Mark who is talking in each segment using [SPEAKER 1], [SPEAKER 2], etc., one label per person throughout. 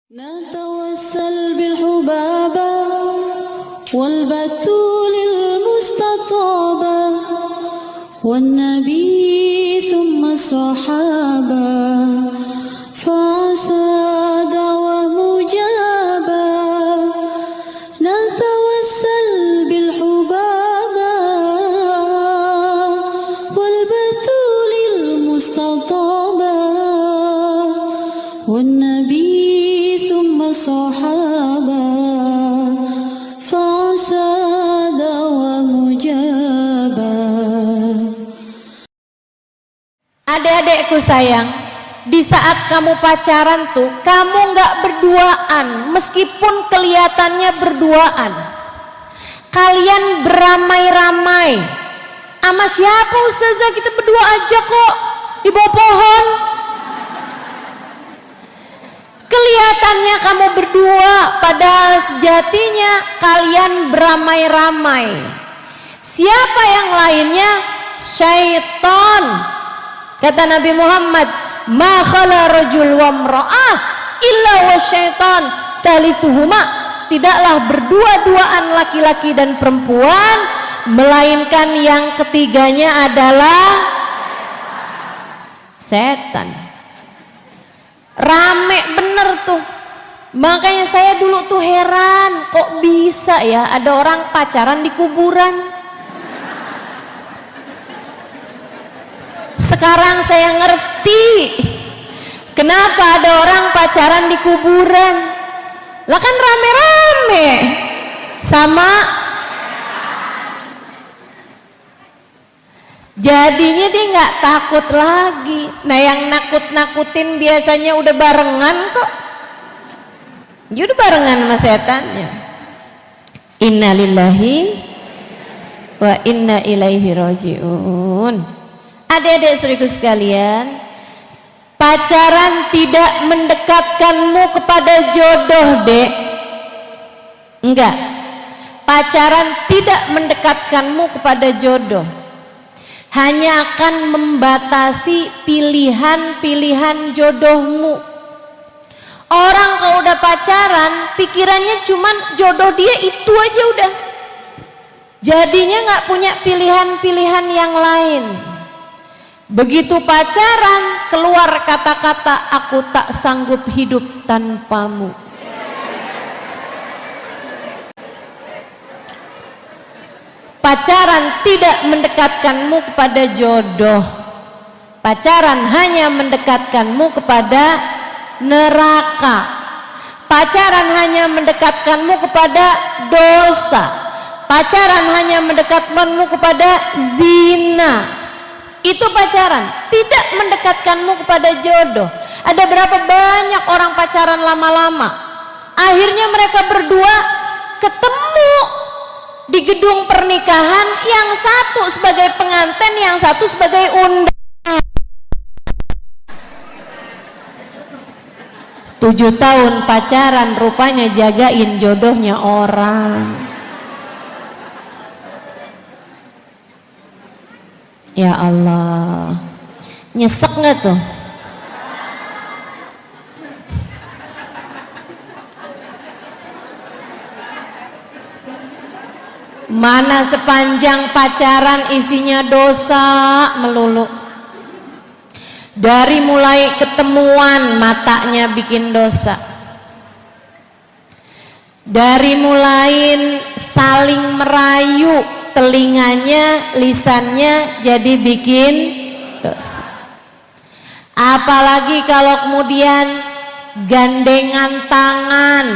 [SPEAKER 1] نتوسل بالحبابة والبتول المستطابة والنبي ثم الصحابة فعسى دعوة مجابة. نتوسل بالحبابة والبتول المستطابة والنبي صحابة فساد ومجابة.
[SPEAKER 2] Adik-adikku sayang, di saat kamu pacaran tuh kamu nggak berduaan, meskipun kelihatannya berduaan. Kalian beramai-ramai. Sama siapa ustazah, kita berdua aja kok di bawah pohon. Kelihatannya kamu berdua, padahal sejatinya kalian beramai-ramai. Siapa yang lainnya? Syaitan. Kata Nabi Muhammad, ma khala rajul wa imra'ah illa wa syaitan thalithuhuma. Tidaklah berdua-duaan laki-laki dan perempuan, melainkan yang ketiganya adalah setan. Rame bener tuh. Makanya saya dulu tuh heran, kok bisa ya ada orang pacaran di kuburan. Sekarang saya ngerti kenapa ada orang pacaran di kuburan. Lah kan rame-rame sama, jadinya dia nggak takut lagi. Nah yang nakut-nakutin biasanya udah barengan kok. Dia udah barengan sama setannya. Innalillahi wa inna ilaihi rajiun. Adik-adik saudaraku sekalian, pacaran tidak mendekatkanmu kepada jodoh, Dek. Enggak. Pacaran tidak mendekatkanmu kepada jodoh. Hanya akan membatasi pilihan-pilihan jodohmu. Orang kalau udah pacaran, pikirannya cuman jodoh dia itu aja udah. Jadinya nggak punya pilihan-pilihan yang lain. Begitu pacaran, keluar kata-kata aku tak sanggup hidup tanpamu. Pacaran tidak mendekatkanmu kepada jodoh. Pacaran hanya mendekatkanmu kepada neraka. Pacaran hanya mendekatkanmu kepada dosa. Pacaran hanya mendekatkanmu kepada zina. Itu pacaran, tidak mendekatkanmu kepada jodoh. Ada berapa banyak orang pacaran lama-lama, akhirnya mereka berdua ketemu di gedung pernikahan, yang satu sebagai pengantin, yang satu sebagai undangan. 7 tahun pacaran, rupanya jagain jodohnya orang. Ya Allah, nyesek nggak tuh? Mana sepanjang pacaran isinya dosa melulu. Dari mulai ketemuan matanya bikin dosa. Dari mulai saling merayu, telinganya, lisannya jadi bikin dosa. Apalagi kalau kemudian gandengan tangan,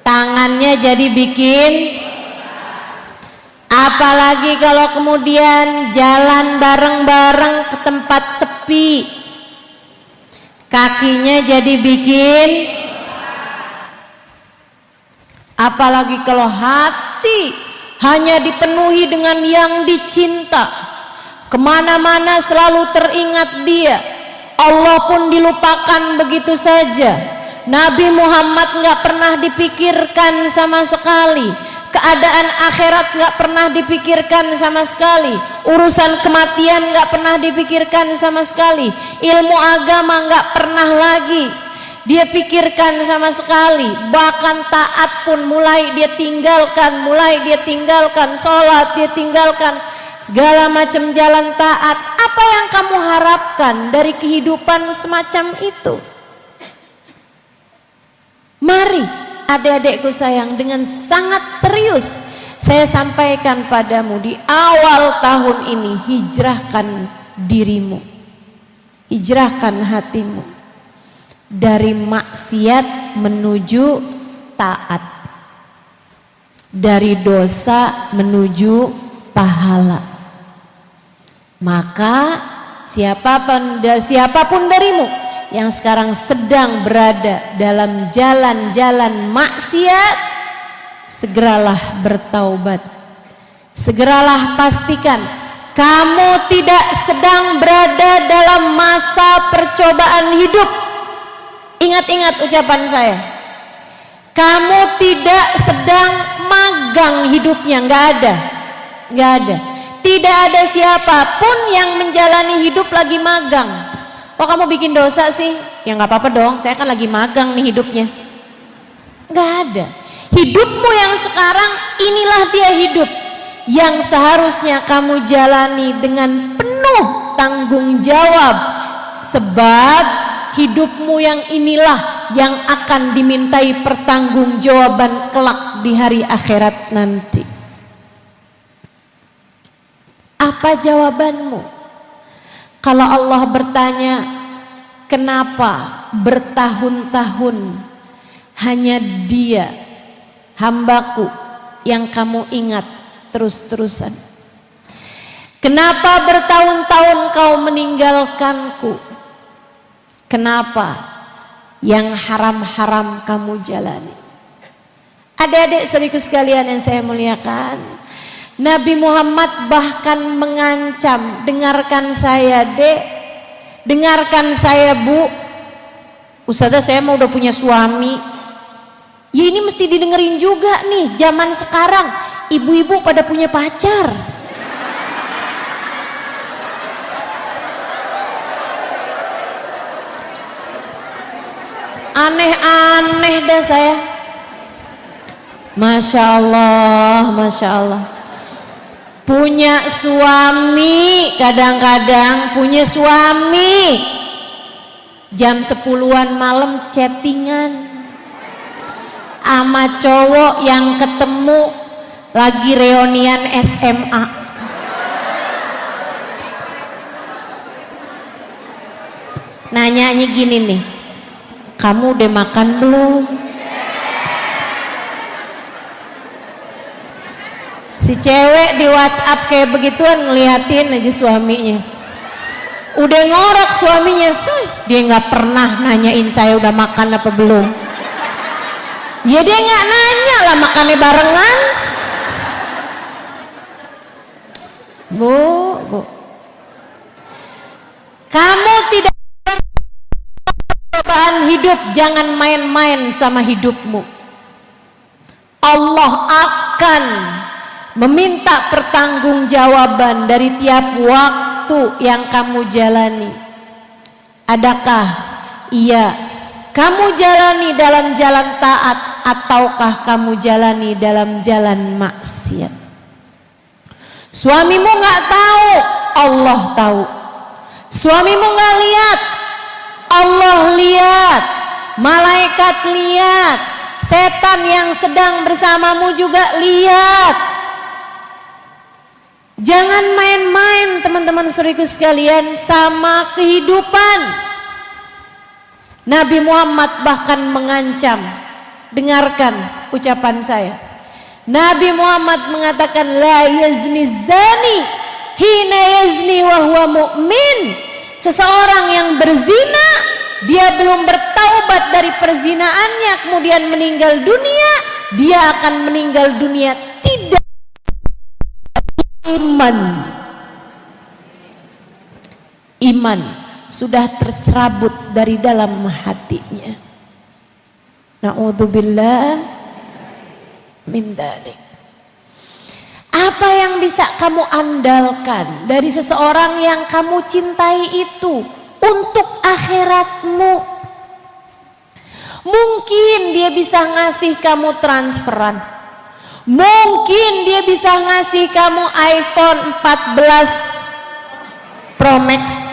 [SPEAKER 2] tangannya jadi bikin. Apalagi kalau kemudian jalan bareng-bareng ke tempat sepi, kakinya jadi bikin. Apalagi kalau hati hanya dipenuhi dengan yang dicinta, kemana-mana selalu teringat dia, Allah pun dilupakan begitu saja. Nabi Muhammad nggak pernah dipikirkan sama sekali. Keadaan akhirat nggak pernah dipikirkan sama sekali. Urusan kematian nggak pernah dipikirkan sama sekali. Ilmu agama nggak pernah lagi. dia pikirkan sama sekali. Bahkan taat pun mulai dia tinggalkan, sholat dia tinggalkan, segala macam jalan taat. Apa yang kamu harapkan dari kehidupan semacam itu? Mari adik-adikku sayang, dengan sangat serius saya sampaikan padamu di awal tahun ini, hijrahkan dirimu, hijrahkan hatimu dari maksiat menuju taat, dari dosa menuju pahala. Maka siapapun darimu yang sekarang sedang berada dalam jalan-jalan maksiat, segeralah bertaubat. Segeralah pastikan kamu tidak sedang berada dalam masa percobaan hidup. Ingat-ingat ucapan saya. Kamu tidak sedang magang hidupnya, nggak ada. Tidak ada siapapun yang menjalani hidup lagi magang. Oh, kamu bikin dosa sih? Ya nggak apa-apa dong, saya kan lagi magang nih hidupnya. Nggak ada. Hidupmu yang sekarang, inilah dia hidup yang seharusnya kamu jalani dengan penuh tanggung jawab. Sebab hidupmu yang inilah yang akan dimintai pertanggungjawaban kelak di hari akhirat nanti. Apa jawabanmu? Kalau Allah bertanya, kenapa bertahun-tahun hanya Dia, hambaku, yang kamu ingat terus-terusan? Kenapa bertahun-tahun kau meninggalkanku? Kenapa yang haram-haram kamu jalani? Adik-adik saudaraku sekalian yang saya muliakan, Nabi Muhammad bahkan mengancam, dengarkan saya dek, dengarkan saya bu, Ustazah saya mau udah punya suami. Ya ini mesti didengerin juga nih, zaman sekarang ibu-ibu pada punya pacar. Aneh-aneh dah saya. Masya Allah, Masya Allah. Punya suami, kadang-kadang punya suami jam 10-an malam chattingan sama cowok yang ketemu lagi reunian SMA. Nanyanya gini nih, kamu udah makan belum? Si cewek di WhatsApp kayak begituan ngeliatin aja suaminya. Udah ngorok suaminya, dia nggak pernah nanyain saya udah makan apa belum. Ya dia nggak nanya lah, makannya barengan. Bu, kamu tidak cobaan hidup, jangan main-main sama hidupmu. Allah akan meminta pertanggungjawaban dari tiap waktu yang kamu jalani. Adakah iya kamu jalani dalam jalan taat ataukah kamu jalani dalam jalan maksiat? Suamimu nggak tahu, Allah tahu. Suamimu nggak lihat, Allah lihat. Malaikat lihat, setan yang sedang bersamamu juga lihat. Jangan main-main teman-teman saudaraku sekalian sama kehidupan. Nabi Muhammad bahkan mengancam. Dengarkan ucapan saya. Nabi Muhammad mengatakan, la yazni zani hina yazni wa huwa mu'min. Seseorang yang berzina, dia belum bertaubat dari perzinaannya, kemudian meninggal dunia, dia akan meninggal dunia tidak iman sudah tercerabut dari dalam hatinya. Na'udzubillah min dzalik. Apa yang bisa kamu andalkan dari seseorang yang kamu cintai itu untuk akhiratmu? Mungkin dia bisa ngasih kamu transferan. Mungkin dia bisa ngasih kamu iPhone 14 Pro Max.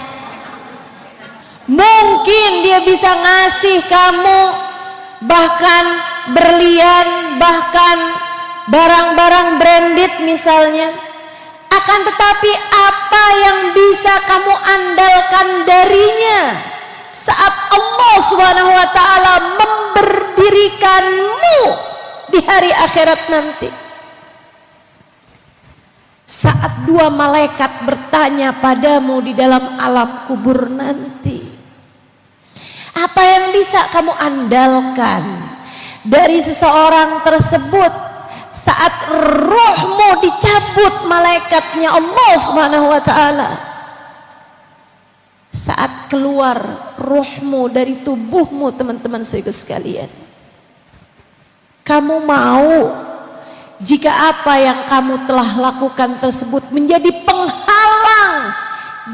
[SPEAKER 2] Mungkin dia bisa ngasih kamu bahkan berlian, bahkan barang-barang branded misalnya. Akan tetapi apa yang bisa kamu andalkan darinya saat Allah Subhanahu wa taala memberdirikanmu di hari akhirat nanti? Saat dua malaikat bertanya padamu di dalam alam kubur nanti, apa yang bisa kamu andalkan dari seseorang tersebut saat ruhmu dicabut malaikatnya Allah Subhanahu wa taala? Saat keluar ruhmu dari tubuhmu, teman-teman sekalian, kamu mau jika apa yang kamu telah lakukan tersebut menjadi penghalang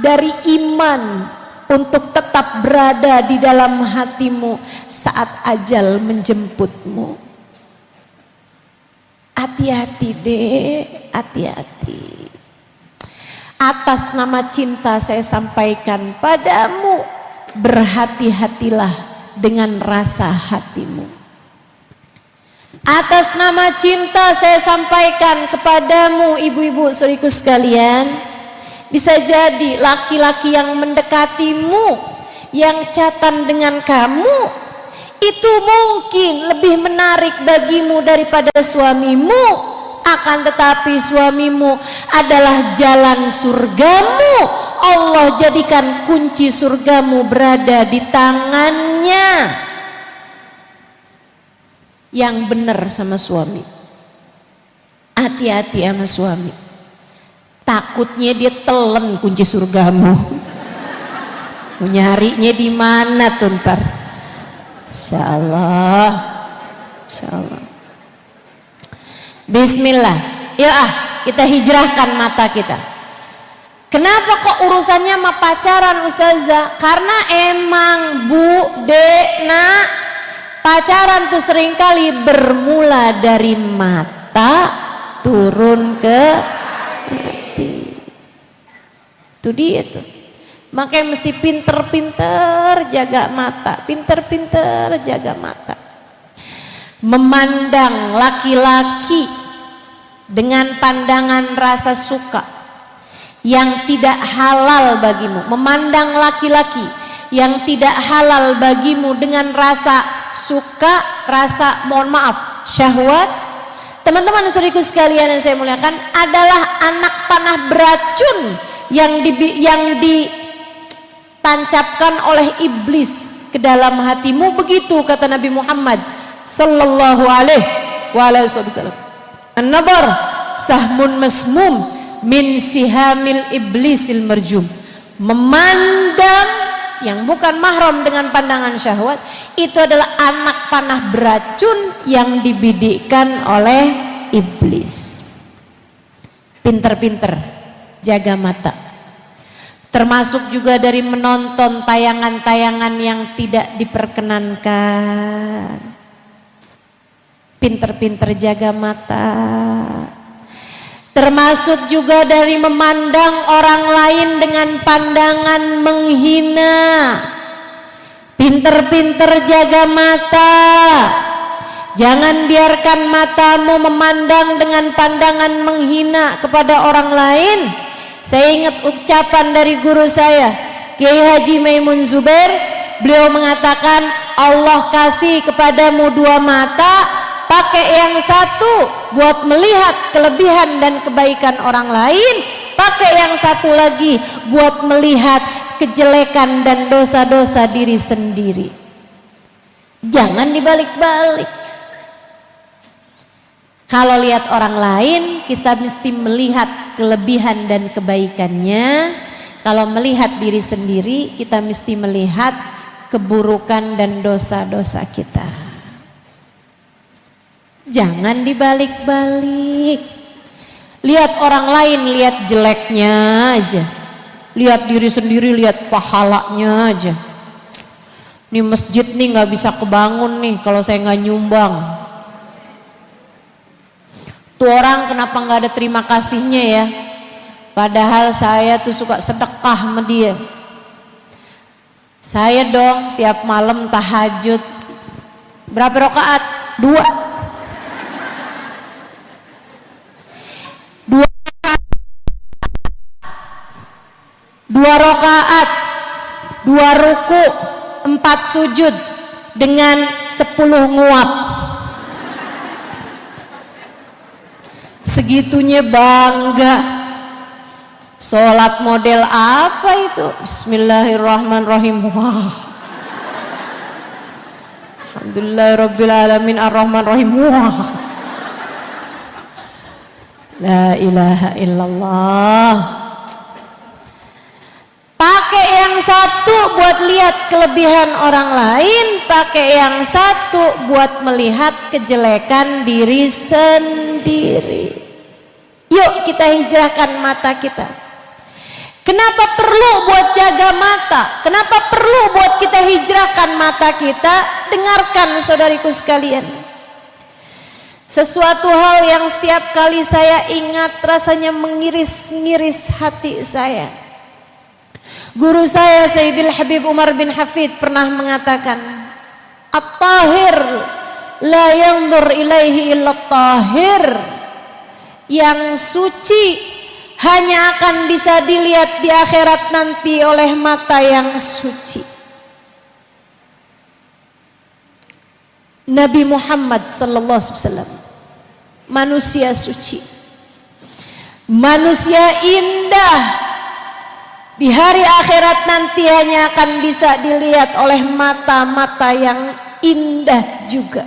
[SPEAKER 2] dari iman untuk tetap berada di dalam hatimu saat ajal menjemputmu? Hati-hati deh, hati-hati. Atas nama cinta saya sampaikan padamu, berhati-hatilah dengan rasa hatimu. Atas nama cinta saya sampaikan kepadamu, ibu-ibu saudariku sekalian, bisa jadi laki-laki yang mendekatimu, yang chatan dengan kamu, itu mungkin lebih menarik bagimu daripada suamimu. Akan tetapi suamimu adalah jalan surgamu. Allah jadikan kunci surgamu berada di tangannya. Yang benar sama suami. Hati-hati sama suami. Takutnya dia telan kunci surgamu. Nyarinya di mana tuh ntar? Insyaallah, insyaallah. Bismillah. Ya kita hijrahkan mata kita. Kenapa kok urusannya sama pacaran, Ustazah? Karena emang Bu, Dek, Nak, pacaran tuh seringkali bermula dari mata turun ke hati. Itu dia tuh. Makanya mesti pinter-pinter jaga mata, pinter-pinter jaga mata. Memandang laki-laki dengan pandangan rasa suka yang tidak halal bagimu. Memandang laki-laki yang tidak halal bagimu dengan rasa suka, rasa, mohon maaf, syahwat. Teman-teman saudariku sekalian yang saya muliakan, adalah anak panah beracun yang tancapkan oleh iblis ke dalam hatimu. Begitu kata Nabi Muhammad sallallahu alaihi wasallam, an-nabar sahmun masmum min sihamil iblisil marjum. Memandang yang bukan mahram dengan pandangan syahwat itu adalah anak panah beracun yang dibidikkan oleh iblis. Pinter-pinter jaga mata. Termasuk juga dari menonton tayangan-tayangan yang tidak diperkenankan. Pinter-pinter jaga mata. Termasuk juga dari memandang orang lain dengan pandangan menghina. Pinter-pinter jaga mata. Jangan biarkan matamu memandang dengan pandangan menghina kepada orang lain. Saya ingat ucapan dari guru saya, Kiai Haji Maimun Zubair. Beliau mengatakan, Allah kasih kepadamu dua mata, pakai yang satu buat melihat kelebihan dan kebaikan orang lain, pakai yang satu lagi buat melihat kejelekan dan dosa-dosa diri sendiri. Jangan dibalik-balik. Kalau lihat orang lain, kita mesti melihat kelebihan dan kebaikannya. Kalau melihat diri sendiri, kita mesti melihat keburukan dan dosa-dosa kita. Jangan dibalik-balik. Lihat orang lain, lihat jeleknya aja. Lihat diri sendiri, lihat pahalanya aja. Nih masjid nih nggak bisa kebangun nih kalau saya nggak nyumbang. Tuh orang kenapa nggak ada terima kasihnya ya? Padahal saya tuh suka sedekah sama dia. Saya dong tiap malam tahajud. Berapa rakaat? 2. 2 rakaat, 2 ruku, 4 sujud dengan 10 nguap. Segitunya bangga. Sholat model apa itu? Bismillahirrahmanirrahim. Wah. Alhamdulillahirrabbilalamin ar-Rahmanirrahim. Wah. La ilaha illallah. Pakai yang satu buat lihat kelebihan orang lain, pakai yang satu buat melihat kejelekan diri sendiri. Yuk kita hijrahkan mata kita. Kenapa perlu buat jaga mata? Kenapa perlu buat kita hijrahkan mata kita? Dengarkan saudariku sekalian. Sesuatu hal yang setiap kali saya ingat rasanya mengiris-ngiris hati saya. Guru saya Sayyidil Habib Umar bin Hafid pernah mengatakan, At-tahir la yanzur ilaihi illa at-tahir. Yang suci hanya akan bisa dilihat di akhirat nanti oleh mata yang suci. Nabi Muhammad sallallahu alaihi wasallam manusia suci, manusia indah, di hari akhirat nanti hanya akan bisa dilihat oleh mata-mata yang indah juga.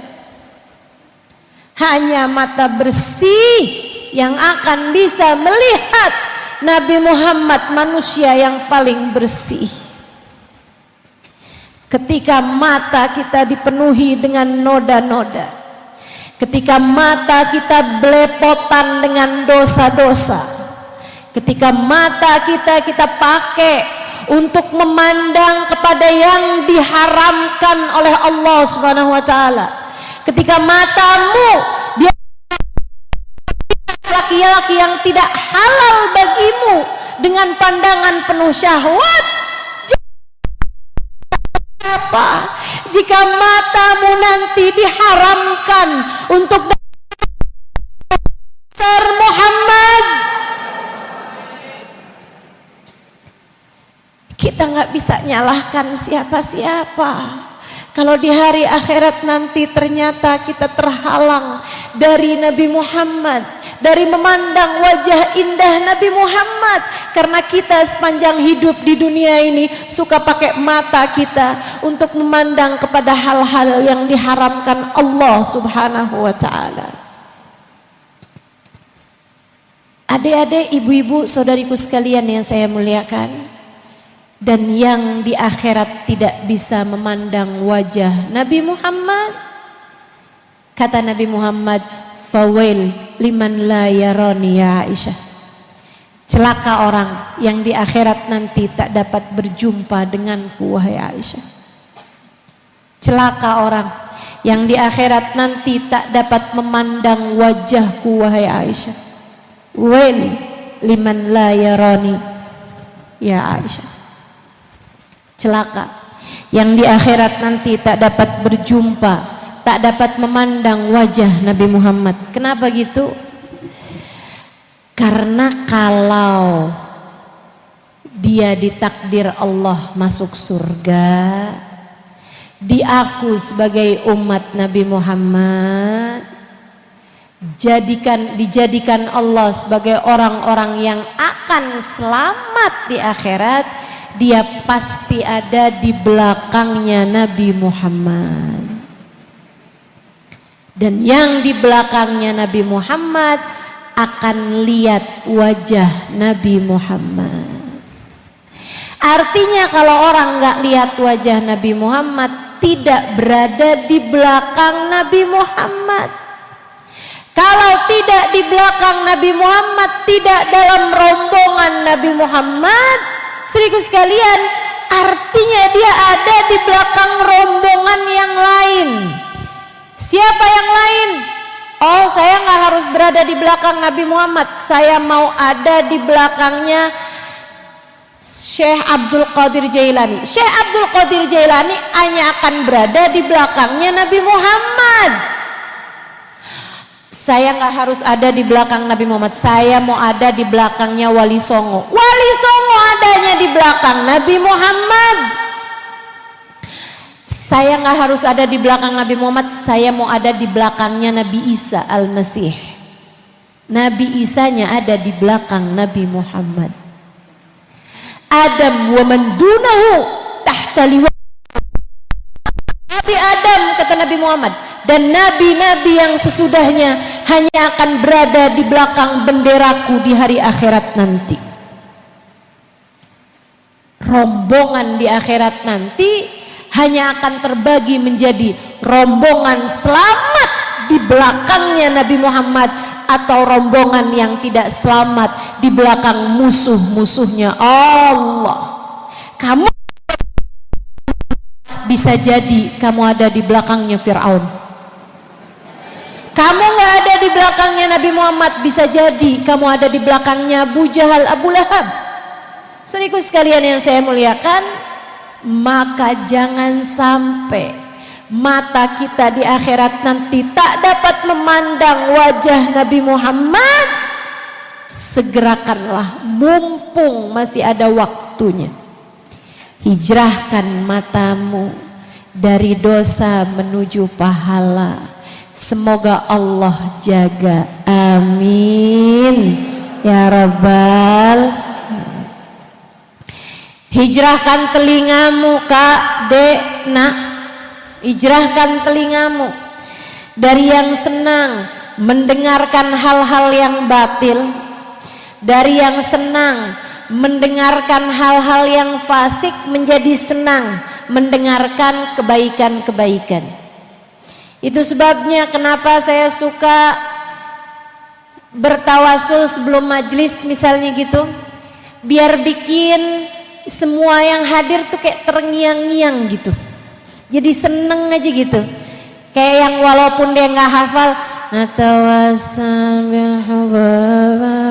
[SPEAKER 2] Hanya mata bersih yang akan bisa melihat Nabi Muhammad, manusia yang paling bersih. Ketika mata kita dipenuhi dengan noda-noda, ketika mata kita belepotan dengan dosa-dosa, ketika mata kita pakai untuk memandang kepada yang diharamkan oleh Allah Subhanahu wa taala, ketika matamu laki-laki yang tidak halal bagimu dengan pandangan penuh syahwat, apa jika matamu nanti diharamkan untuk dasar Muhammad? Kita nggak bisa nyalahkan siapa-siapa. Kalau di hari akhirat nanti ternyata kita terhalang dari Nabi Muhammad, dari memandang wajah indah Nabi Muhammad, karena kita sepanjang hidup di dunia ini suka pakai mata kita untuk memandang kepada hal-hal yang diharamkan Allah Subhanahu wa taala. Adik-adik, ibu-ibu, saudariku sekalian yang saya muliakan, dan yang di akhirat tidak bisa memandang wajah Nabi Muhammad, kata Nabi Muhammad, fawail liman la yarani ya Aisyah. Celaka orang yang di akhirat nanti tak dapat berjumpa denganku wahai Aisyah. Celaka orang yang di akhirat nanti tak dapat memandang wajahku wahai Aisyah. Wail liman la yarani ya Aisyah. Celaka yang di akhirat nanti tak dapat berjumpa, tak dapat memandang wajah Nabi Muhammad. Kenapa gitu? Karena kalau dia ditakdir Allah masuk surga, diaku sebagai umat Nabi Muhammad, dijadikan Allah sebagai orang-orang yang akan selamat di akhirat, dia pasti ada di belakangnya Nabi Muhammad. Dan yang di belakangnya Nabi Muhammad akan lihat wajah Nabi Muhammad. Artinya kalau orang nggak lihat wajah Nabi Muhammad, tidak berada di belakang Nabi Muhammad. Kalau tidak di belakang Nabi Muhammad, tidak dalam rombongan Nabi Muhammad, saudaraku sekalian, artinya dia ada di belakang rombongan yang lain. Siapa yang lain? Oh, saya nggak harus berada di belakang Nabi Muhammad, saya mau ada di belakangnya Syekh Abdul Qadir Jailani. Syekh Abdul Qadir Jailani hanya akan berada di belakangnya Nabi Muhammad. Saya nggak harus ada di belakang Nabi Muhammad, saya mau ada di belakangnya Wali Songo. Wali Songo adanya di belakang Nabi Muhammad. Saya nggak harus ada di belakang Nabi Muhammad, saya mau ada di belakangnya Nabi Isa Al-Masih. Nabi Isanya ada di belakang Nabi Muhammad. Adam wa man dunahu tahta liwa. Nabi Adam, kata Nabi Muhammad, dan nabi-nabi yang sesudahnya hanya akan berada di belakang benderaku di hari akhirat nanti. Rombongan di akhirat nanti hanya akan terbagi menjadi rombongan selamat di belakangnya Nabi Muhammad, atau rombongan yang tidak selamat di belakang musuh-musuhnya Allah. Kamu bisa jadi kamu ada di belakangnya Fir'aun. Kamu nggak ada di belakangnya Nabi Muhammad, bisa jadi kamu ada di belakangnya Abu Jahal, Abu Lahab. Saudaraku sekalian yang saya muliakan, maka jangan sampai mata kita di akhirat nanti tak dapat memandang wajah Nabi Muhammad. Segerakanlah, mumpung masih ada waktunya. Hijrahkan matamu dari dosa menuju pahala. Semoga Allah jaga. Amin ya Rabbal. Hijrahkan telingamu, Kak, Dek, Nak. Hijrahkan telingamu dari yang senang mendengarkan hal-hal yang batil, dari yang senang mendengarkan hal-hal yang fasik menjadi senang mendengarkan kebaikan-kebaikan. Itu sebabnya kenapa saya suka bertawasul sebelum majlis misalnya gitu, biar bikin semua yang hadir tuh kayak terngiang-ngiang gitu. Jadi seneng aja gitu. Kayak yang walaupun dia nggak hafal, natawasal bil hubaba.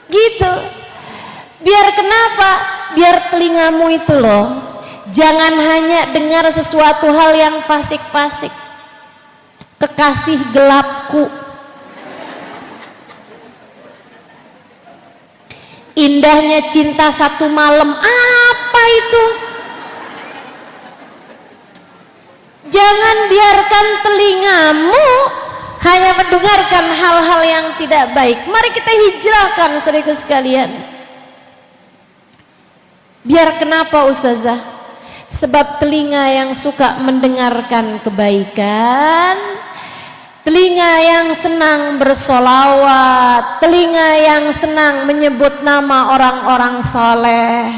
[SPEAKER 2] Gitu. Biar kenapa? Biar telingamu itu loh, jangan hanya dengar sesuatu hal yang fasik-fasik. Kekasih gelapku, indahnya cinta satu malam, apa itu? Jangan biarkan telingamu hanya mendengarkan hal-hal yang tidak baik. Mari kita hijrahkan saudaraku sekalian. Biar kenapa Ustazah? Sebab telinga yang suka mendengarkan kebaikan, telinga yang senang bersolawat, telinga yang senang menyebut nama orang-orang soleh,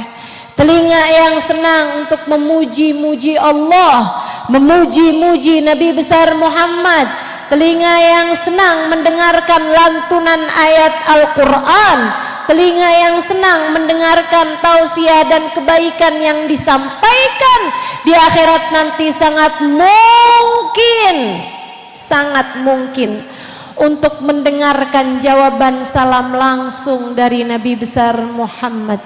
[SPEAKER 2] telinga yang senang untuk memuji-muji Allah, memuji-muji Nabi besar Muhammad, telinga yang senang mendengarkan lantunan ayat Al-Quran, telinga yang senang mendengarkan tausiah dan kebaikan yang disampaikan di akhirat nanti sangat mungkin untuk mendengarkan jawaban salam langsung dari Nabi besar Muhammad.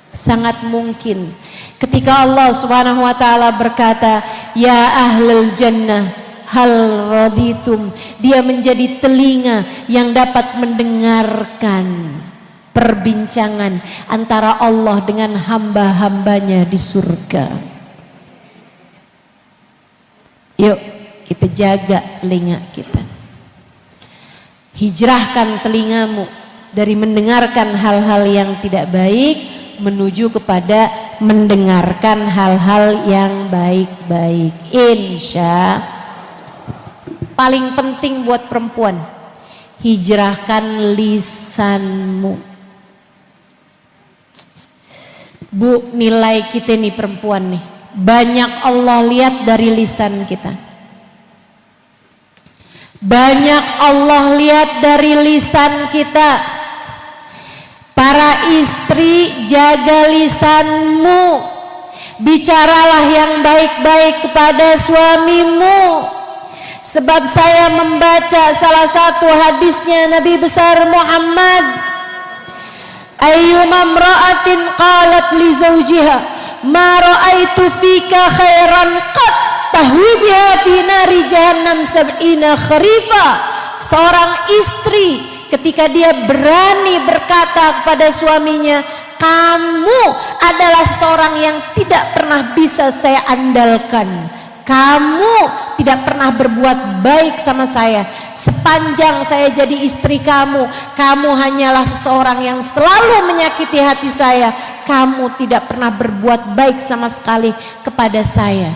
[SPEAKER 2] Sangat mungkin ketika Allah Subhanahu wa taala berkata, ya ahlul jannah hal raditum, dia menjadi telinga yang dapat mendengarkan perbincangan antara Allah dengan hamba-hambanya di surga. Yuk kita jaga telinga kita. Hijrahkan telingamu dari mendengarkan hal-hal yang tidak baik menuju kepada mendengarkan hal-hal yang baik-baik. Insya paling penting buat perempuan, hijrahkan lisanmu. Bu, nilai kita nih perempuan nih, banyak Allah lihat dari lisan kita. Banyak Allah lihat dari lisan kita. Para istri, jaga lisanmu, bicaralah yang baik-baik kepada suamimu. Sebab saya membaca salah satu hadisnya Nabi besar Muhammad, ayyuma imra'atin qalat li zawjiha ma ra'aitu fika khairan qat tahwi biha fi nari jahannam sab'ina kharifa. Seorang istri ketika dia berani berkata kepada suaminya, kamu adalah seorang yang tidak pernah bisa saya andalkan, kamu tidak pernah berbuat baik sama saya sepanjang saya jadi istri kamu. Kamu hanyalah seseorang yang selalu menyakiti hati saya, kamu tidak pernah berbuat baik sama sekali kepada saya.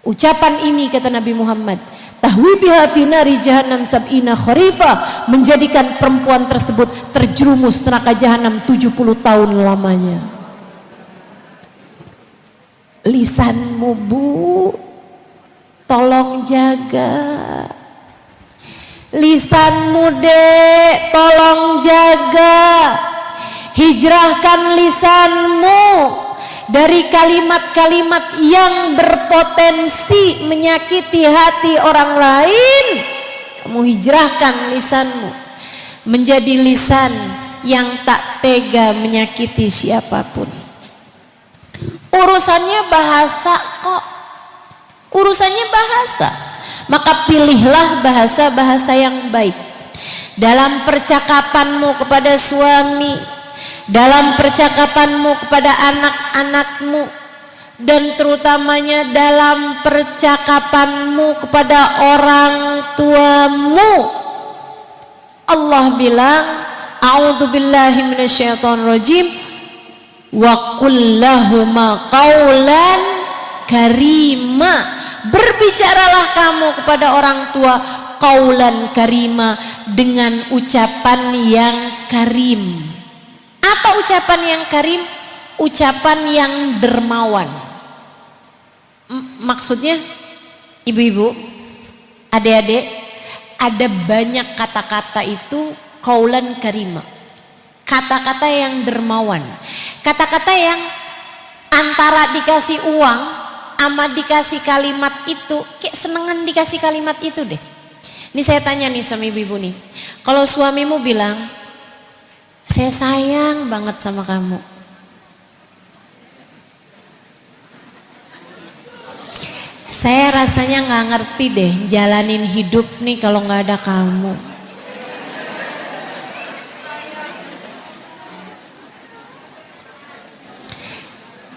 [SPEAKER 2] Ucapan ini kata Nabi Muhammad, tahwi biha fi nari jahannam sab'ina kharifa, menjadikan perempuan tersebut terjerumus neraka jahanam 70 tahun lamanya. Lisanmu bu, tolong jaga. Lisanmu dek, tolong jaga. Hijrahkan lisanmu dari kalimat-kalimat yang berpotensi menyakiti hati orang lain. Kamu hijrahkan lisanmu menjadi lisan yang tak tega menyakiti siapapun. Urusannya bahasa kok, urusannya bahasa. Maka pilihlah bahasa-bahasa yang baik dalam percakapanmu kepada suami, dalam percakapanmu kepada anak-anakmu, dan terutamanya dalam percakapanmu kepada orang tuamu. Allah bilang, a'udzubillahi minasyaitonirrajim, wa qul lahuma qaulan karima. Berbicaralah kamu kepada orang tua qaulan karima, dengan ucapan yang karim. Apa ucapan yang karim? Ucapan yang dermawan. Maksudnya, ibu-ibu, adik-adik, ada banyak kata-kata itu qaulan karima, kata-kata yang dermawan, kata-kata yang antara dikasih uang sama dikasih kalimat itu, kayak senengan dikasih kalimat itu deh. Ini saya tanya nih sama ibu-ibu nih, kalau suamimu bilang, saya sayang banget sama kamu, saya rasanya nggak ngerti deh jalanin hidup nih kalau nggak ada kamu.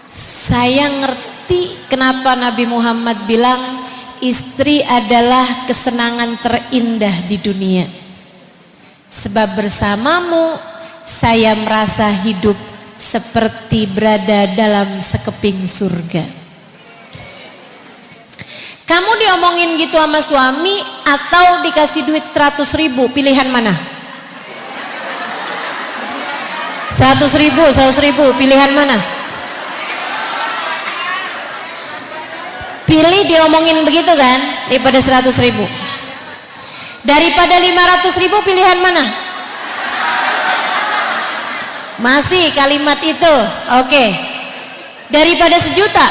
[SPEAKER 2] Saya ngerti kenapa Nabi Muhammad bilang istri adalah kesenangan terindah di dunia. Sebab bersamamu saya merasa hidup seperti berada dalam sekeping surga. Kamu diomongin gitu sama suami atau dikasih duit 100.000, pilihan mana? 100.000, pilihan mana? Pilih diomongin begitu kan, daripada 100.000. Daripada 500.000, pilihan mana? Masih kalimat itu, oke. Daripada 1 juta.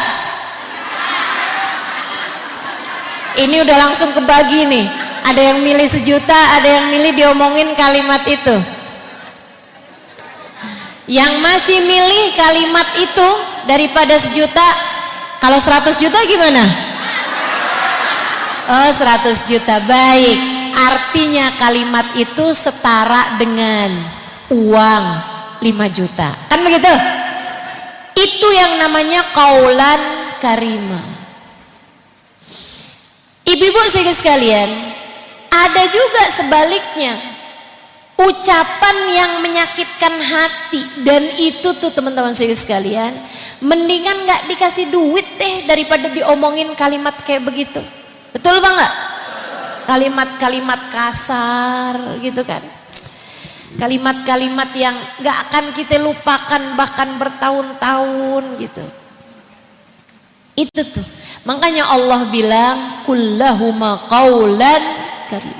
[SPEAKER 2] Ini udah langsung kebagi nih. Ada yang milih 1 juta, ada yang milih diomongin kalimat itu. Yang masih milih kalimat itu daripada 1 juta, kalau 100 juta gimana? Oh, 100 juta, baik. Artinya kalimat itu setara dengan uang 5 juta. Kan begitu? Itu yang namanya qaulan karimah. Ibu-ibu sekalian, ada juga sebaliknya, ucapan yang menyakitkan hati, dan itu tuh teman-teman sekalian, mendingan nggak dikasih duit deh daripada diomongin kalimat kayak begitu. Betul banget? Kalimat-kalimat kasar gitu kan, kalimat-kalimat yang nggak akan kita lupakan bahkan bertahun-tahun gitu. Itu tuh makanya Allah bilang kullahuma qaulan karim.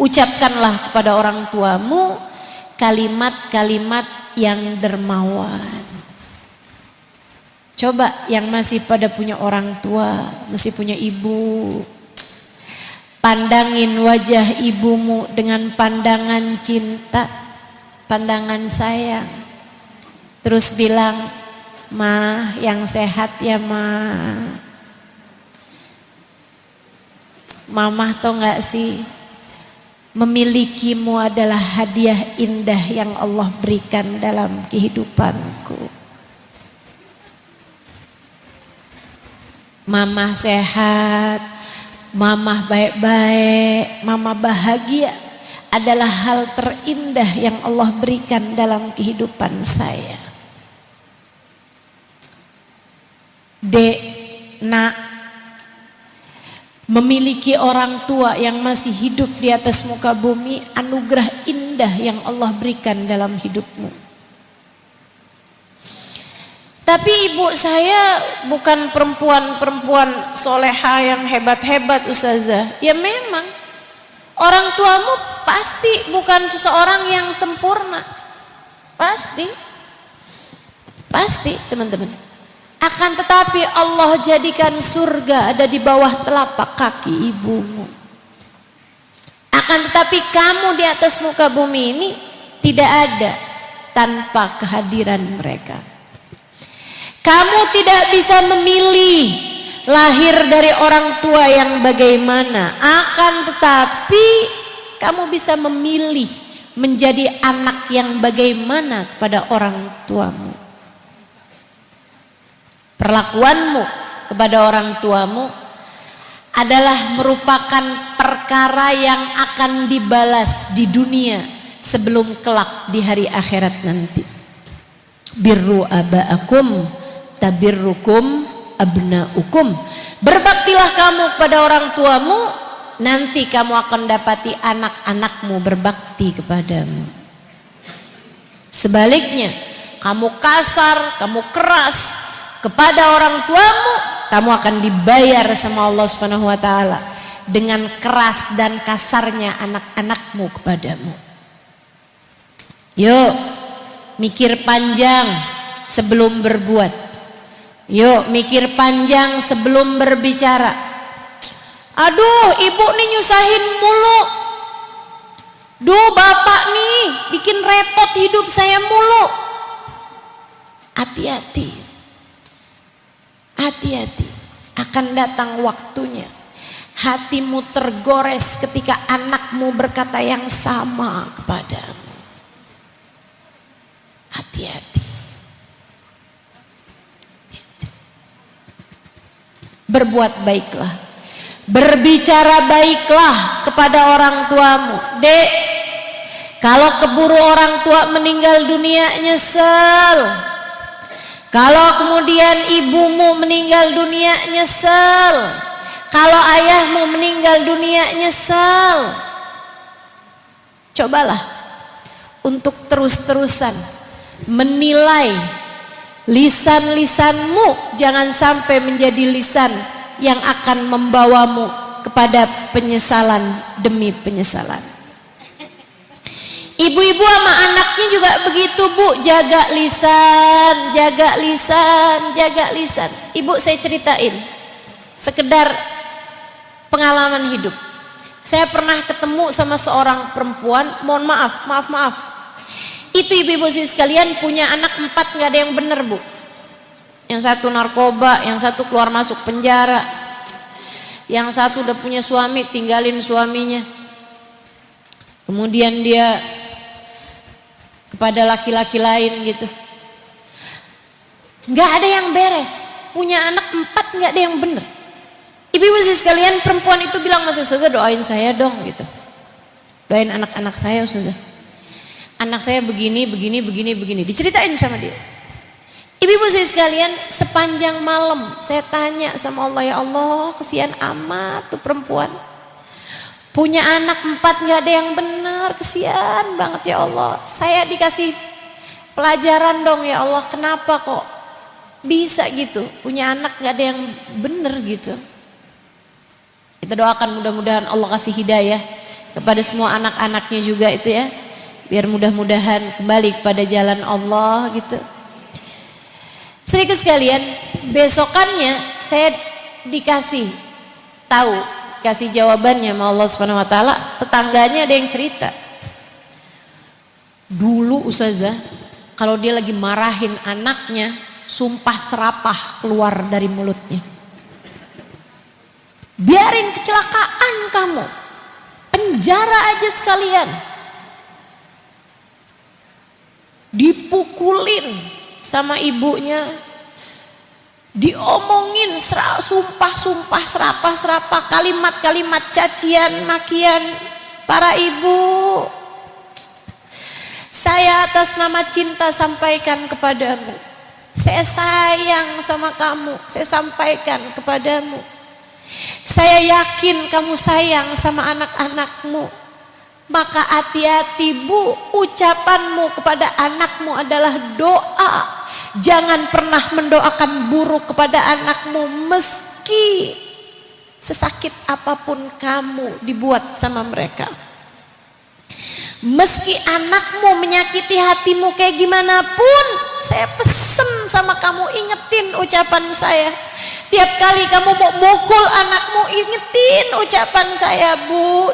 [SPEAKER 2] Ucapkanlah kepada orang tuamu kalimat-kalimat yang dermawan. Coba yang masih pada punya orang tua, masih punya ibu, pandangin wajah ibumu dengan pandangan cinta, pandangan sayang. Terus bilang, "Ma, yang sehat ya Ma. Mama tau gak sih, memilikimu adalah hadiah indah yang Allah berikan dalam kehidupanku. Mama sehat, mama baik-baik, mama bahagia adalah hal terindah yang Allah berikan dalam kehidupan saya. Dek, nak, memiliki orang tua yang masih hidup di atas muka bumi, anugerah indah yang Allah berikan dalam hidupmu. Tapi ibu saya bukan perempuan soleha yang hebat-hebat Ustazah. Ya memang, orang tuamu pasti bukan seseorang yang sempurna. Pasti teman-teman. Akan tetapi Allah jadikan surga ada di bawah telapak kaki ibumu. Akan tetapi kamu di atas muka bumi ini tidak ada tanpa kehadiran mereka. Kamu tidak bisa memilih lahir dari orang tua yang bagaimana. Akan tetapi kamu bisa memilih menjadi anak yang bagaimana kepada orang tuamu. Perlakuanmu kepada orang tuamu adalah merupakan perkara yang akan dibalas di dunia sebelum kelak di hari akhirat nanti. Birru aba'akum tabirrukum abna'ukum. Berbaktilah kamu kepada orang tuamu, nanti kamu akan dapati anak-anakmu berbakti kepadamu. Sebaliknya, kamu kasar, kamu keras kepada orang tuamu, kamu akan dibayar sama Allah Subhanahu wa taala dengan keras dan kasarnya anak-anakmu kepadamu. Yuk, mikir panjang sebelum berbuat. Yuk, mikir panjang sebelum berbicara. Aduh, ibu nih nyusahin mulu. Duh, bapak nih bikin repot hidup saya mulu. Hati-hati. Hati-hati, akan datang waktunya hatimu tergores ketika anakmu berkata yang sama kepadamu. Hati-hati. Berbuat baiklah, berbicara baiklah kepada orang tuamu. Dek, kalau keburu orang tua meninggal dunia nyesel. Kalau kemudian ibumu meninggal dunia nyesel. Kalau ayahmu meninggal dunia nyesel. Cobalah untuk terus-terusan menilai lisan-lisanmu, jangan sampai menjadi lisan yang akan membawamu kepada penyesalan demi penyesalan. Ibu-ibu sama anaknya juga begitu, Bu. Jaga lisan, jaga lisan, jaga lisan. Ibu, saya ceritain sekedar pengalaman hidup. Saya pernah ketemu sama seorang perempuan, mohon maaf. Itu ibu-ibu sekalian punya anak 4, gak ada yang bener, Bu. Yang satu narkoba, yang satu keluar masuk penjara, yang satu udah punya suami, tinggalin suaminya. Kemudian dia kepada laki-laki lain gitu. Gak ada yang beres. Punya anak 4 gak ada yang bener. Ibu-ibu sekalian, perempuan itu bilang, "Mas Ustazah, doain saya dong," gitu. Doain anak-anak saya Ustazah. Anak saya begini. Diceritain sama dia. Ibu-ibu sekalian, sepanjang malam saya tanya sama Allah, "Ya Allah, kesian amat tuh perempuan. Punya anak 4 gak ada yang benar, kesian banget ya Allah. Saya dikasih pelajaran dong ya Allah, kenapa kok bisa gitu, punya anak gak ada yang benar gitu." Kita doakan mudah-mudahan Allah kasih hidayah kepada semua anak-anaknya juga itu ya, biar mudah-mudahan kembali kepada jalan Allah gitu. Saudara sekalian, besokannya saya dikasih tahu, kasih jawabannya sama Allah Subhanahu wa taala. Tetangganya ada yang cerita, dulu ustazah kalau dia lagi marahin anaknya, sumpah serapah keluar dari mulutnya. Biarin kecelakaan kamu, penjara aja sekalian. Dipukulin sama ibunya, diomongin sumpah serapah, kalimat-kalimat cacian makian. Para ibu, saya atas nama cinta sampaikan kepadamu, saya sayang sama kamu, saya sampaikan kepadamu. Saya yakin kamu sayang sama anak-anakmu. Maka hati-hati bu, ucapanmu kepada anakmu adalah doa. Jangan pernah mendoakan buruk kepada anakmu, meski sesakit apapun kamu dibuat sama mereka. Meski anakmu menyakiti hatimu kayak gimana pun, saya pesen sama kamu, ingetin ucapan saya. Tiap kali kamu mau mukul anakmu, ingetin ucapan saya, bu.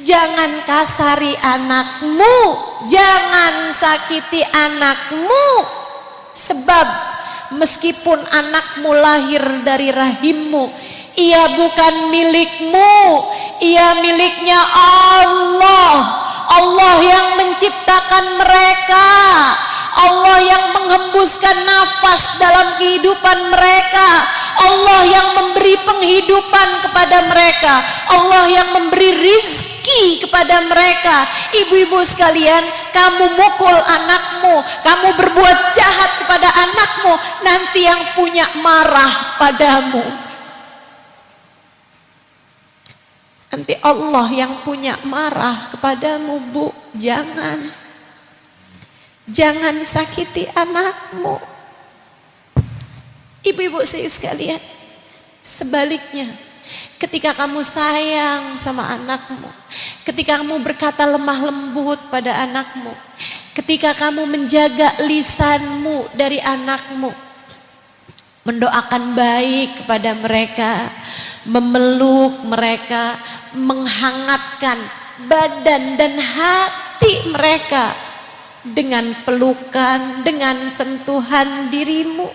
[SPEAKER 2] Jangan kasari anakmu, jangan sakiti anakmu. Sebab meskipun anakmu lahir dari rahimmu, ia bukan milikmu, ia miliknya Allah. Allah yang menciptakan mereka, Allah yang menghembuskan nafas dalam kehidupan mereka, Allah yang memberi penghidupan kepada mereka, Allah yang memberi rizki kepada mereka. Ibu-ibu sekalian, kamu mukul anakmu, kamu berbuat jahat kepada anakmu, nanti yang punya marah padamu. Nanti Allah yang punya marah kepadamu, bu. Jangan sakiti anakmu. Ibu-ibu sekalian, sebaliknya, ketika kamu sayang sama anakmu, ketika kamu berkata lemah lembut pada anakmu, ketika kamu menjaga lisanmu dari anakmu, mendoakan baik kepada mereka, memeluk mereka, menghangatkan badan dan hati mereka dengan pelukan, dengan sentuhan dirimu,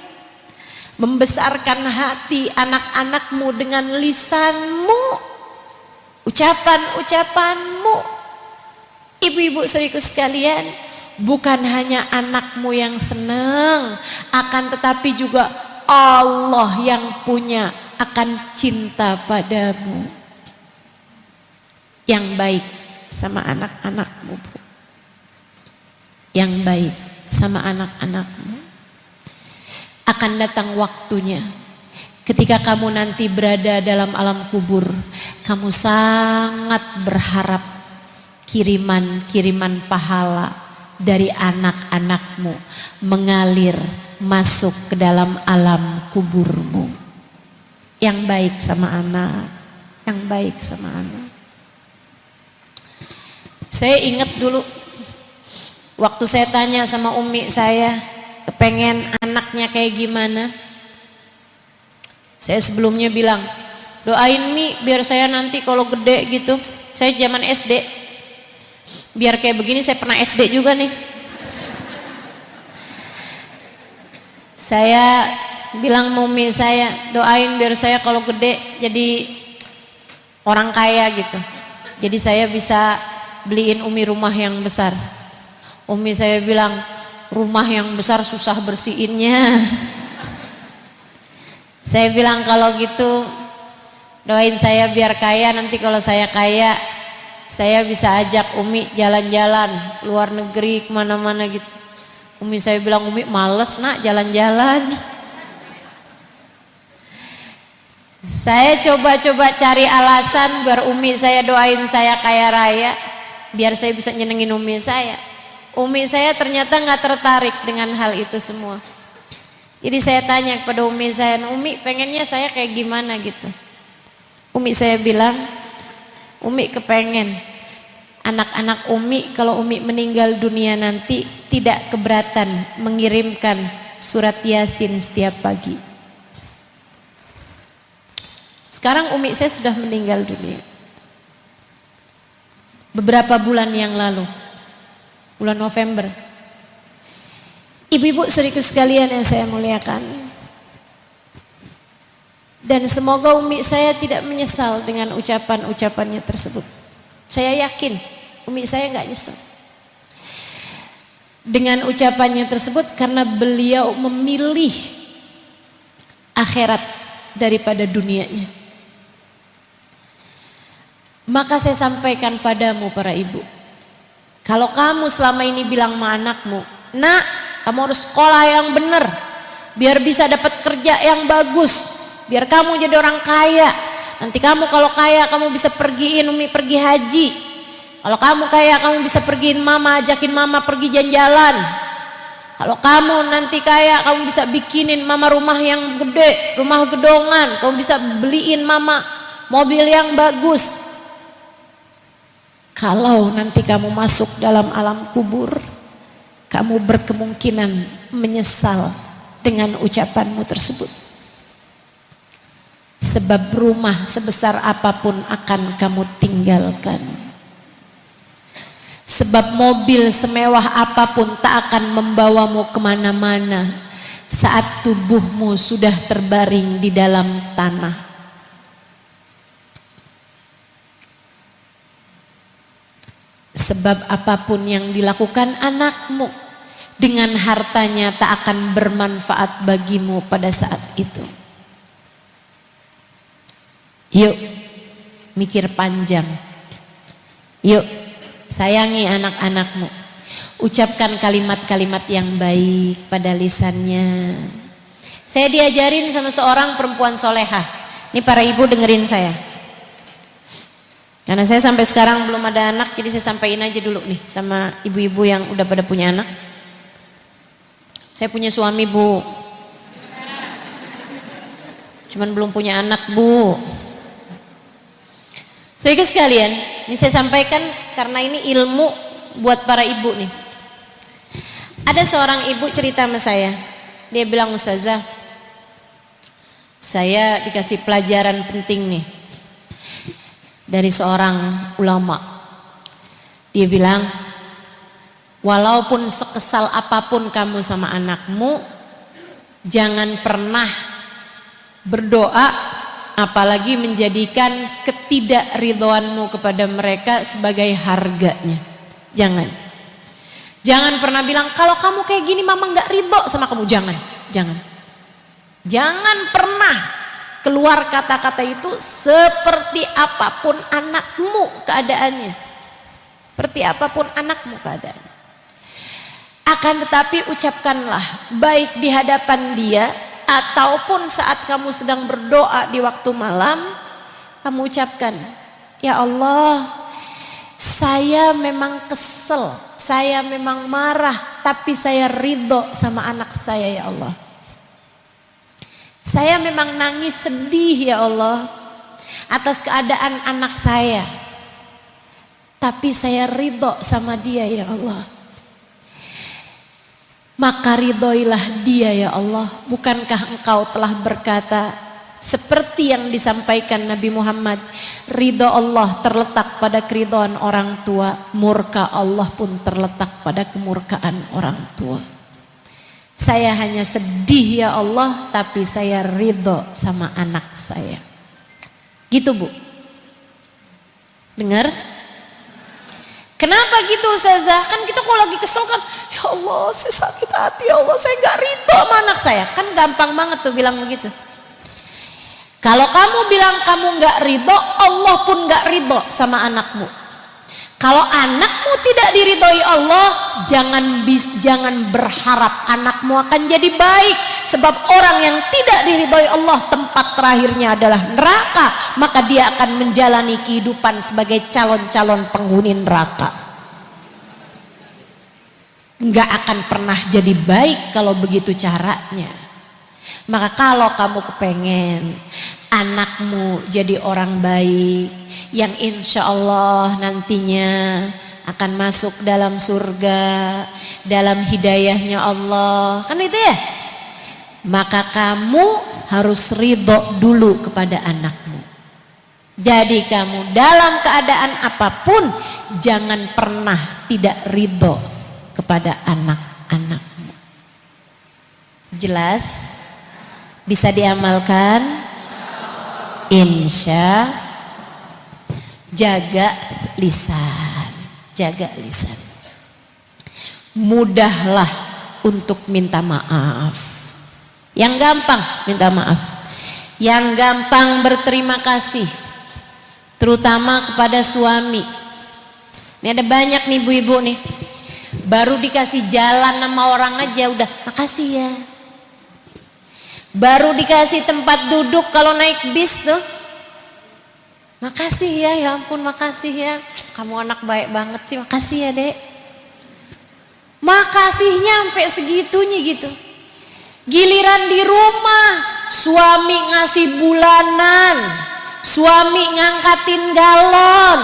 [SPEAKER 2] membesarkan hati anak-anakmu dengan lisanmu, ucapan-ucapanmu. Ibu-ibu saudaraku sekalian, bukan hanya anakmu yang senang, akan tetapi juga Allah yang punya akan cinta padamu, yang baik sama anak-anakmu, bu. Yang baik sama anak-anakmu. Akan datang waktunya ketika kamu nanti berada dalam alam kubur, kamu sangat berharap kiriman-kiriman pahala dari anak-anakmu mengalir masuk ke dalam alam kuburmu. Yang baik sama anak, yang baik sama anak. Saya ingat dulu waktu saya tanya sama umi saya, kepengen anaknya kayak gimana. Saya sebelumnya bilang, doain Mi biar saya nanti kalau gede gitu, saya zaman SD, biar kayak begini. Saya pernah SD juga nih. Saya bilang sama umi saya, doain biar saya kalau gede jadi orang kaya gitu. Jadi saya bisa beliin umi rumah yang besar. Umi saya bilang, rumah yang besar susah bersihinnya. Saya bilang kalau gitu doain saya biar kaya, nanti kalau saya kaya saya bisa ajak umi jalan-jalan luar negeri kemana-mana gitu. Umi saya bilang, umi males nak jalan-jalan. Saya coba-coba cari alasan biar umi saya doain saya kaya raya, biar saya bisa nyenengin umi saya. Umi saya ternyata nggak tertarik dengan hal itu semua. Jadi saya tanya kepada umi saya, umi pengennya saya kayak gimana gitu. Umi saya bilang, Umi kepengen anak-anak Umi kalau Umi meninggal dunia nanti tidak keberatan mengirimkan surat Yasin setiap pagi. Sekarang Umi saya sudah meninggal dunia. Beberapa bulan yang lalu, bulan November. Ibu-ibu saudaraku sekalian yang saya muliakan, dan semoga Umi saya tidak menyesal dengan ucapan-ucapannya tersebut. Saya yakin Umi saya nggak nyesal dengan ucapannya tersebut, karena beliau memilih akhirat daripada dunianya. Maka saya sampaikan padamu para ibu, kalau kamu selama ini bilang sama anakmu, nak kamu harus sekolah yang benar biar bisa dapat kerja yang bagus, biar kamu jadi orang kaya, nanti kamu kalau kaya kamu bisa pergiin Umi pergi haji, kalau kamu kaya kamu bisa pergiin mama, ajakin mama pergi jalan-jalan, kalau kamu nanti kaya kamu bisa bikinin mama rumah yang gede, rumah gedongan, kamu bisa beliin mama mobil yang bagus. Kalau nanti kamu masuk dalam alam kubur, kamu berkemungkinan menyesal dengan ucapanmu tersebut. Sebab rumah sebesar apapun akan kamu tinggalkan. Sebab mobil semewah apapun tak akan membawamu kemana-mana saat tubuhmu sudah terbaring di dalam tanah. Sebab apapun yang dilakukan anakmu dengan hartanya tak akan bermanfaat bagimu pada saat itu. Yuk mikir panjang. Yuk sayangi anak-anakmu. Ucapkan kalimat-kalimat yang baik pada lisannya. Saya diajarin sama seorang perempuan solehah. Ini para ibu dengerin saya. Karena saya sampai sekarang belum ada anak, jadi saya sampaikan aja dulu nih sama ibu-ibu yang udah pada punya anak. Saya punya suami, Bu. Cuman belum punya anak, Bu. Saudara sekalian, ini saya sampaikan karena ini ilmu buat para ibu nih. Ada seorang ibu cerita sama saya. Dia bilang, Ustazah, saya dikasih pelajaran penting nih dari seorang ulama. Dia bilang, walaupun sekesal apapun kamu sama anakmu, jangan pernah berdoa apalagi menjadikan ketidakridhoanmu kepada mereka sebagai harganya. Jangan pernah bilang, kalau kamu kayak gini mama gak ridho sama kamu. Jangan pernah keluar kata-kata itu seperti apapun anakmu keadaannya. Seperti apapun anakmu keadaannya. Akan tetapi ucapkanlah baik di hadapan dia ataupun saat kamu sedang berdoa di waktu malam, kamu ucapkan, ya Allah, saya memang kesel, saya memang marah, tapi saya ridho sama anak saya ya Allah. Saya memang nangis sedih ya Allah atas keadaan anak saya, tapi saya ridho sama dia ya Allah. Maka ridhoilah dia ya Allah. Bukankah engkau telah berkata seperti yang disampaikan Nabi Muhammad, ridho Allah terletak pada keridhaan orang tua, murka Allah pun terletak pada kemurkaan orang tua. Saya hanya sedih ya Allah, tapi saya ridho sama anak saya. Gitu Bu. Dengar? Kenapa gitu Ustazah? Kan kita kalau lagi kesel kan, ya Allah saya sakit hati ya Allah, saya gak ridho sama anak saya. Kan gampang banget tuh bilang begitu. Kalau kamu bilang kamu gak ridho, Allah pun gak ridho sama anakmu. Kalau anakmu tidak diridhoi Allah, jangan berharap anakmu akan jadi baik. Sebab orang yang tidak diridhoi Allah tempat terakhirnya adalah neraka. Maka dia akan menjalani kehidupan sebagai calon-calon penghuni neraka. Nggak akan pernah jadi baik kalau begitu caranya. Maka kalau kamu kepengen anakmu jadi orang baik yang insya Allah nantinya akan masuk dalam surga, dalam hidayahnya Allah, kan itu ya. Maka kamu harus ridho dulu kepada anakmu. Jadi kamu dalam keadaan apapun jangan pernah tidak ridho kepada anak-anakmu. Jelas? Bisa diamalkan? Insya. Jaga lisan. Jaga lisan. Mudahlah untuk minta maaf. Yang gampang minta maaf. Yang gampang berterima kasih. Terutama kepada suami. Ini ada banyak nih ibu-ibu nih. Baru dikasih jalan sama orang aja udah makasih ya. Baru dikasih tempat duduk kalau naik bis tuh, makasih ya ampun makasih ya. Kamu anak baik banget sih, makasih ya dek. Makasihnya sampai segitunya gitu. Giliran di rumah, suami ngasih bulanan, suami ngangkatin galon,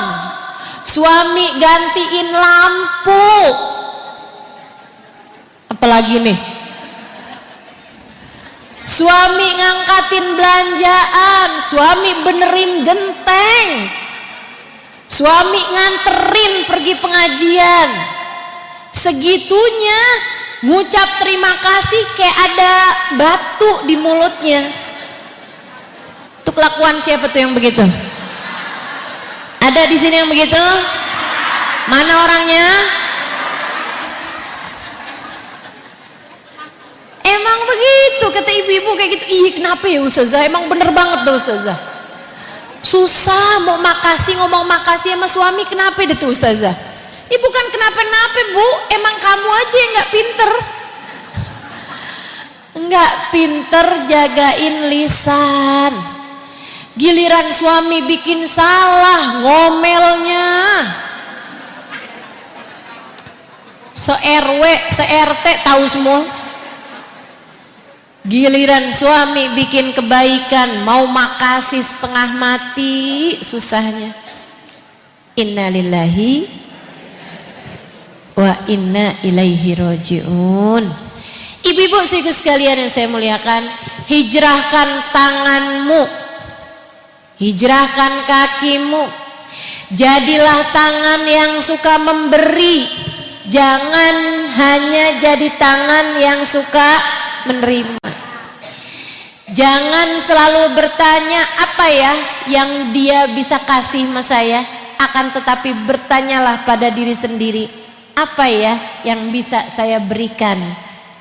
[SPEAKER 2] suami gantiin lampu. Apalagi nih? Suami ngangkatin belanjaan, suami benerin genteng, suami nganterin pergi pengajian. Segitunya ngucap terima kasih kayak ada batu di mulutnya. Itu kelakuan siapa tuh yang begitu? Ada di sini yang begitu? Mana orangnya? Emang begitu kata ibu-ibu kayak gitu. Ih kenapa ya Ustazah? Emang bener banget tuh Ustazah. Susah mau makasih, ngomong makasih sama suami, kenapa deh tuh Ustazah? Ih bukan kenapa-napa Bu, emang kamu aja yang gak pinter. Enggak pinter jagain lisan. Giliran suami bikin salah, ngomelnya. Se-RW, se-RT tahu semua. Giliran suami bikin kebaikan, mau makasih setengah mati susahnya. Innalillahi wa inna ilaihi rajiun. Ibu-ibu sekalian yang saya muliakan, hijrahkan tanganmu, hijrahkan kakimu. Jadilah tangan yang suka memberi, jangan hanya jadi tangan yang suka menerima. Jangan selalu bertanya apa ya yang dia bisa kasih sama saya, akan tetapi bertanyalah pada diri sendiri, apa ya yang bisa saya berikan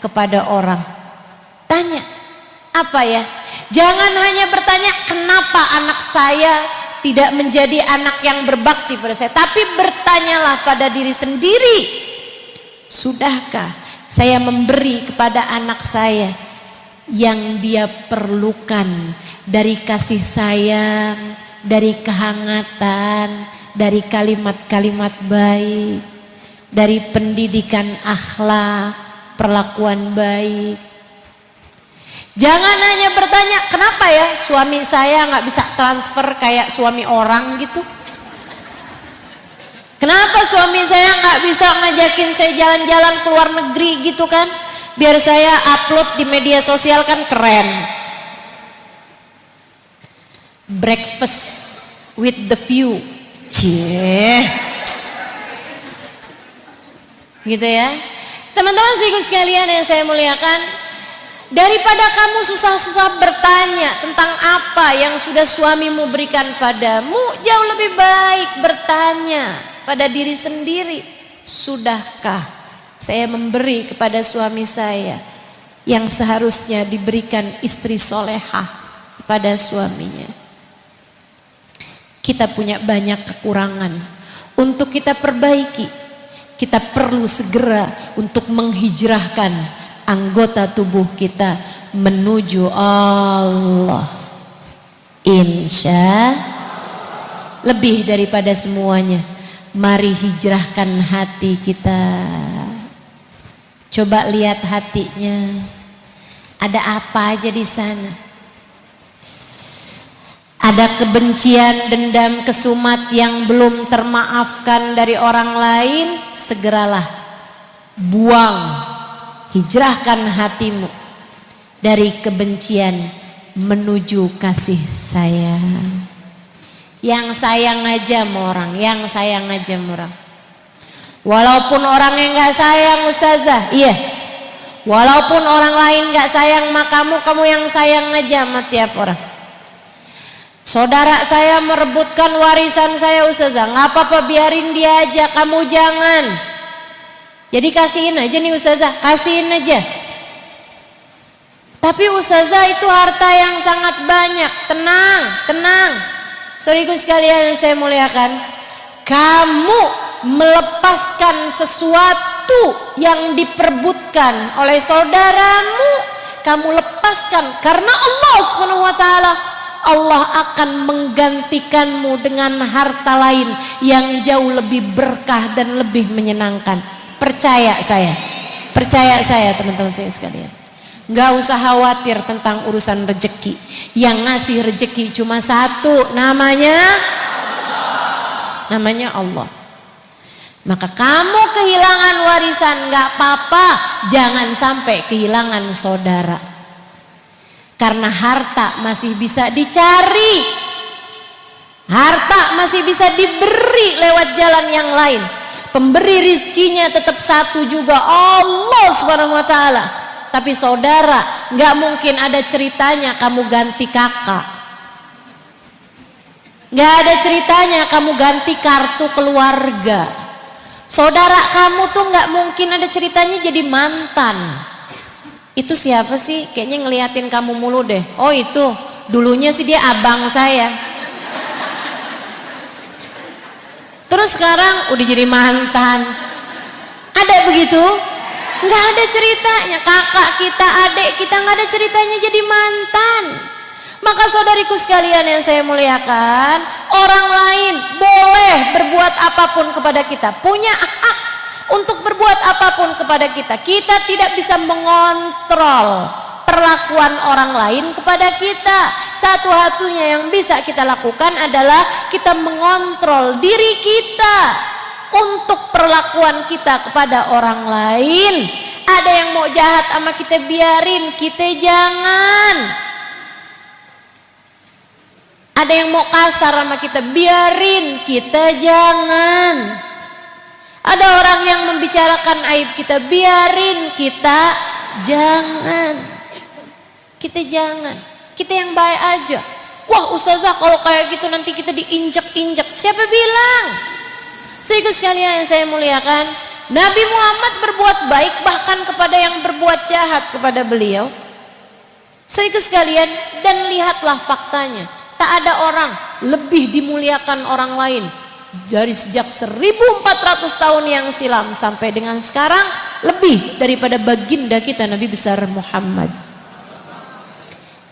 [SPEAKER 2] kepada orang. Tanya, apa ya? Jangan hanya bertanya kenapa anak saya tidak menjadi anak yang berbakti pada saya, tapi bertanyalah pada diri sendiri, sudahkah saya memberi kepada anak saya yang dia perlukan dari kasih sayang, dari kehangatan, dari kalimat-kalimat baik, dari pendidikan akhlak, perlakuan baik. Jangan hanya bertanya kenapa ya suami saya nggak bisa transfer kayak suami orang gitu. Kenapa suami saya nggak bisa ngajakin saya jalan-jalan ke luar negeri gitu kan? Biar saya upload di media sosial kan keren. Breakfast with the view. Cie. Gitu ya. Teman-teman sekalian yang saya muliakan, daripada kamu susah-susah bertanya tentang apa yang sudah suamimu berikan padamu, jauh lebih baik bertanya pada diri sendiri, sudahkah saya memberi kepada suami saya yang seharusnya diberikan istri solehah kepada suaminya. Kita punya banyak kekurangan untuk kita perbaiki. Kita perlu segera untuk menghijrahkan anggota tubuh kita menuju Allah. Insya lebih daripada semuanya, mari hijrahkan hati kita. Coba lihat hatinya, ada apa aja di sana. ada kebencian, dendam, kesumat yang belum termaafkan dari orang lain, segeralah buang, hijrahkan hatimu dari kebencian menuju kasih sayang. Yang sayang aja sama orang, yang sayang aja sama orang. Walaupun orang yang gak sayang ustazah, iya. Walaupun orang lain gak sayang sama kamu, kamu yang sayang aja sama tiap orang. Saudara saya merebutkan warisan saya ustazah, gak apa-apa, biarin dia aja, kamu jangan. Jadi kasihin aja nih ustazah, kasihin aja. Tapi ustazah itu harta yang sangat banyak. Tenang, tenang. Saudaraku sekalian yang saya muliakan, kamu melepaskan sesuatu yang diperbutkan oleh saudaramu, kamu lepaskan karena Allah Subhanahu wa taala. Allah akan menggantikanmu dengan harta lain yang jauh lebih berkah dan lebih menyenangkan. Percaya saya teman-teman saya sekalian. Gak usah khawatir tentang urusan rezeki. Yang ngasih rezeki cuma satu, namanya Allah. Maka kamu kehilangan warisan gak apa-apa, jangan sampai kehilangan saudara. Karena harta masih bisa dicari, harta masih bisa diberi lewat jalan yang lain. Pemberi rizkinya tetap satu juga, Allah Subhanahu wa taala. Tapi saudara, nggak mungkin ada ceritanya kamu ganti kakak, nggak ada ceritanya kamu ganti kartu keluarga. Saudara kamu tuh nggak mungkin ada ceritanya jadi mantan. Itu siapa sih? Kayaknya ngeliatin kamu mulu deh. Oh itu, dulunya sih dia abang saya. Terus sekarang udah jadi mantan. Ada begitu? Nggak ada ceritanya. Kakak kita, adik kita nggak ada ceritanya jadi mantan. Maka saudariku sekalian yang saya muliakan, orang lain boleh berbuat apapun kepada kita, punya hak untuk berbuat apapun kepada kita. Kita tidak bisa mengontrol perlakuan orang lain kepada kita. Satu-satunya yang bisa kita lakukan adalah kita mengontrol diri kita untuk perlakuan kita kepada orang lain. Ada yang mau jahat sama kita, biarin, kita jangan. Ada yang mau kasar sama kita, biarin, kita jangan. Ada orang yang membicarakan aib kita, biarin, kita jangan. Kita jangan. Kita yang baik aja. Wah ustazah kalau kayak gitu nanti kita diinjak-injak. Siapa bilang? Sehingga sekalian yang saya muliakan, Nabi Muhammad berbuat baik bahkan kepada yang berbuat jahat kepada beliau. Sehingga sekalian, dan lihatlah faktanya, tak ada orang lebih dimuliakan orang lain dari sejak 1400 tahun yang silam sampai dengan sekarang, lebih daripada baginda kita Nabi besar Muhammad.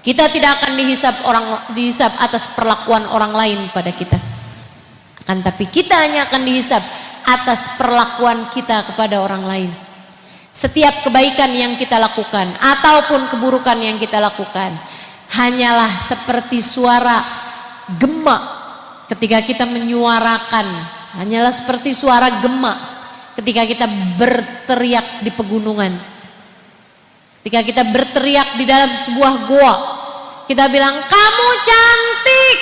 [SPEAKER 2] Kita tidak akan dihisab atas perlakuan orang lain pada kita. Akan tapi kita hanya akan dihisab atas perlakuan kita kepada orang lain. Setiap kebaikan yang kita lakukan ataupun keburukan yang kita lakukan hanyalah seperti suara gema ketika kita menyuarakan, hanyalah seperti suara gema ketika kita berteriak di pegunungan, ketika kita berteriak di dalam sebuah goa, kita bilang kamu cantik,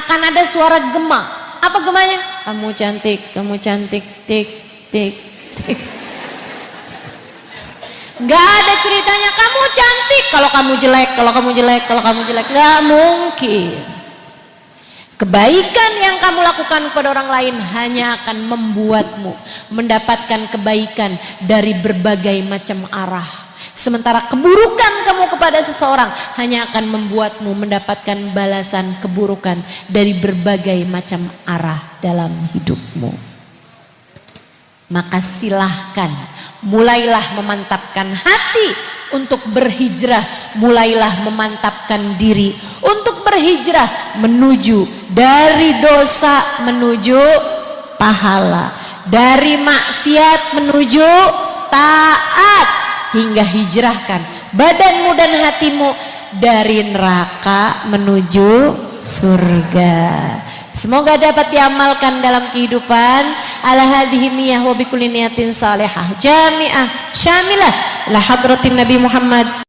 [SPEAKER 2] akan ada suara gema. Apa gemanya? Kamu cantik, tik tik tik. Gak ada ceritanya kamu cantik kalau kamu jelek, kalau kamu jelek, kalau kamu jelek. Gak mungkin. Kebaikan yang kamu lakukan kepada orang lain hanya akan membuatmu mendapatkan kebaikan dari berbagai macam arah. Sementara keburukan kamu kepada seseorang hanya akan membuatmu mendapatkan balasan keburukan dari berbagai macam arah dalam hidupmu. Maka silahkan, mulailah memantapkan hati untuk berhijrah, mulailah memantapkan diri untuk berhijrah menuju dari dosa menuju pahala, dari maksiat menuju taat, hingga hijrahkan badanmu dan hatimu dari neraka menuju surga. Semoga dapat diamalkan dalam kehidupan. Ala hadhihi niyyah wa bikulli niyatin salihah jami'ah syamilah la hadratin Nabi Muhammad